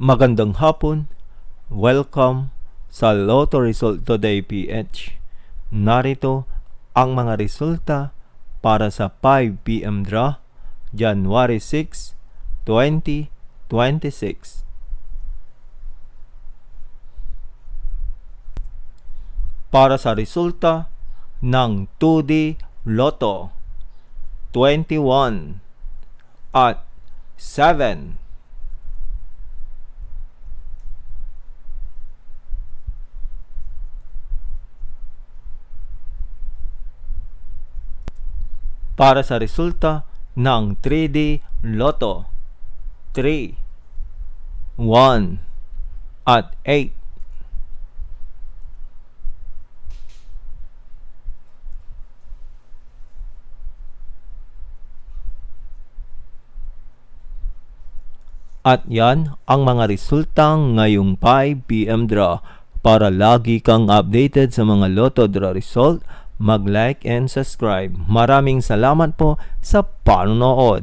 Magandang hapon. Welcome sa Lotto Result Today PH. Narito ang mga resulta para sa 5 PM draw, January 6, 2026. Para sa resulta ng 2D Lotto, 21 at 7. Para sa resulta ng 3D Lotto, 3, 1 at 8. At yan ang mga resulta ngayong 5 PM draw. Para lagi kang updated sa mga Lotto draw result, mag-like and subscribe. Maraming salamat po sa panonood.